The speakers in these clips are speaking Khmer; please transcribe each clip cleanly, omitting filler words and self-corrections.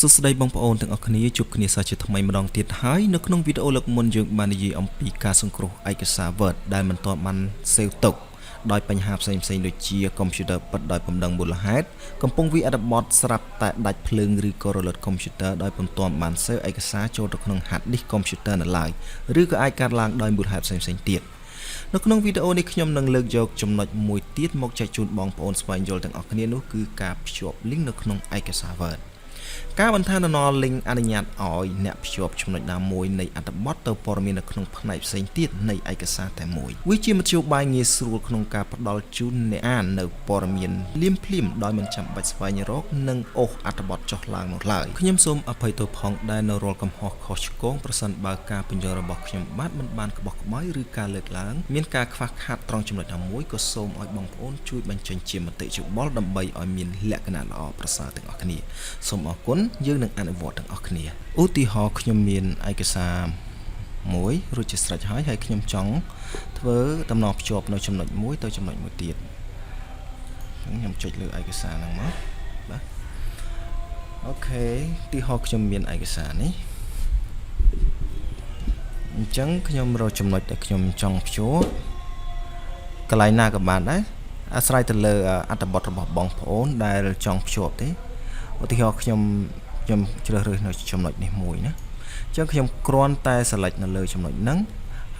សួស្តីបងប្អូនទាំងអស់គ្នាជួបគ្នាសាជាថ្មីម្ដងទៀតហើយនៅក្នុងវីដេអូលើកមុនយើងបាននិយាយអំពីការសង្គ្រោះឯកសារ Word ដែលមិនទាន់បានសេវទុកដោយបញ្ហាផ្សេងៗដូចជា computer ពិតដោយពំដឹងមូលហេតុកំពុងវាអត្ថបទស្រាប់តែដាច់ភ្លើងឬក៏រលត់ computer ដោយពុំទាន់បានសេវឯកសារចូលទៅក្នុង hard disk computer នៅឡើយឬក៏អាចកើតឡើងដោយមូលហេតុផ្សេងៗទៀតនៅក្នុងវីដេអូនេះខ្ញុំនឹងលើកយកចំណុចមួយទៀតមកចែកជូនបងប្អូនស្វែងយល់ទាំងអស់គ្នានោះគឺការភ្ជាប់ link នៅក្នុងឯកសារ Word ការបន្ថែមដំណរ link អនុញ្ញាតឲ្យអ្នកភ្ជាប់ចំណុចណាមួយនៃអត្ថបទទៅព័ត៌មាននៅក្នុងផ្នែកផ្សេងទៀតនៃឯកសារតែមួយវាជាមធ្យោបាយងាយស្រួលក្នុងការផ្ដល់ជូនអ្នកអាននៅព័ត៌មានភ្លាមៗដោយមិនចាំបាច់ស្វែងរកនិងអូសអត្ថបទចុះឡើងនោះឡើយខ្ញុំសូមអភ័យទោសផងដែលនៅរាល់កំហុសខុសឆ្គងប្រសិនបើការបញ្យល់របស់ខ្ញុំមិនបានក្បោះក្បាយឬការលើកឡើងមានការខ្វះខាតត្រង់ចំណុចណាមួយក៏សូមឲ្យបងប្អូនជួយបញ្ចេញជាមតិយោបល់ដើម្បីឲ្យមានលក្ខណៈល្អប្រសើរទាំងអស់គ្នាសូមអរគុណយើងនឹងអនុវត្តទាំងអស់គ្នាឧទាហរណ៍ខ្ញុំមានឯកសារមួយរួចជាស្រេចហើយខ្ញុំចង់ធ្វើតំណភ្ជាប់នៅចំណុចមួយទៅចំណុចមួយទៀតខ្ញុំចុចលើឯកសារហ្នឹងមកបាទអូខេឧទាហរណ៍ខ្ញុំមានឯកសារនេះអញ្ចឹងខ្ញុំរកចំណុចដែលខ្ញុំចង់ភ្ជាប់កន្លែងណាក៏បានដែរអាស្រ័យទៅលើអត្ថបទរបស់បងប្អូនដែលចង់ភ្ជាប់ទេឧទាហរណ៍ខ្ញុំជ្រើសរើសនៅចំណុចនេះមួយណាអញ្ចឹងខ្ញុំគ្រាន់តែ select នៅលើចំណុចហ្នឹង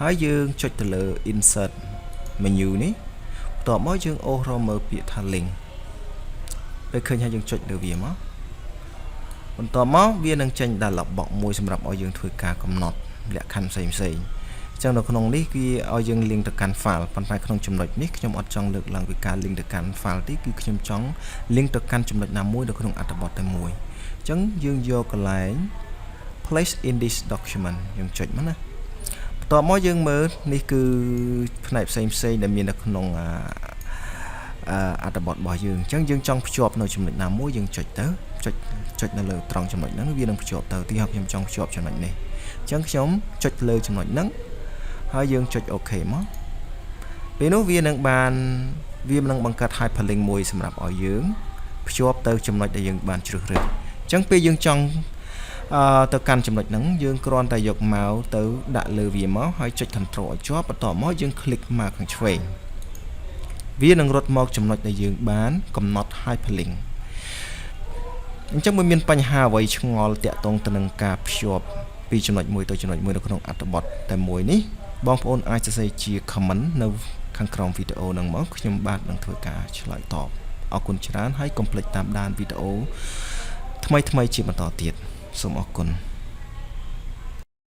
ហើយយើងចុចទៅលើ insert menu នេះបន្ទាប់មកយើងអូសរកមើលពាក្យថា link ពេលឃើញហើយយើងចុចលើវាមកបន្ទាប់មកវានឹងចេញ dialog box មួយសម្រាប់ឲ្យយើងធ្វើការកំណត់លក្ខខណ្ឌផ្សេងៗអញ្ចឹងនៅក្នុងនេះគឺឲ្យយើង link ទៅកាន់ file ប៉ុន្តែក្នុងចំណុចនេះខ្ញុំអត់ចង់លើកឡើងពីការ link ទៅកាន់ file ទេគឺខ្ញុំចង់ link ទៅកាន់ចំណុចណាមួយនៅក្នុងអត្ថបទតែមួយអញ្ចឹងយើងយកកន្លែង place in this document យើងចុចមកណាបន្ទាប់មកយើងមើលនេះគឺផ្នែកផ្សេងដែលមាននៅក្នុងអត្ថបទរបស់យើងអញ្ចឹងយើងចង់ភ្ជាប់នៅចំណុចណាមួយយើងចុចទៅចុចនៅលើត្រង់ចំណុចហ្នឹងវានឹងភ្ជាប់ទៅទីហោខ្ញុំចង់ភ្ជាប់ចំណុចនេះអញ្ចឹងខ្ញុំចុចលើចំណុចហ្នឹងហើយយើងចុច OK មកពេលនោះវានឹងបង្កើត hyperlink មួយសម្រាប់ឲ្យយើងភ្ជាប់ទៅចំណុចដែលយើងបានជ្រើសរើសអញ្ចឹងពេលយើងចង់ទៅកាន់ចំណុចហ្នឹងយើងគ្រាន់តែយក mouse ទៅដាក់លើវាមកហើយចុច control ឲ្យជាប់បន្ទាប់មកយើង click មកខាងឆ្វេងវានឹងរត់មកចំណុចដែលយើងបានកំណត់ hyperlink អញ្ចឹងមិនមានបញ្ហាអ្វីឆ្ងល់តាក់ទងទៅនឹងការភ្ជាប់ពីចំណុចមួយទៅចំណុចមួយនៅក្នុងអត្ថបទតែមួយនេះបងប្អូនអាចសរសេរជា comment នៅខាងក្រោមវីដេអូហ្នឹងមកខ្ញុំបាទនឹងធ្វើការឆ្លើយតបអរគុណច្រើនហើយកុំភ្លេចតាមដានវីដេអូថ្មីជាបន្តទៀតសូមអរគុណ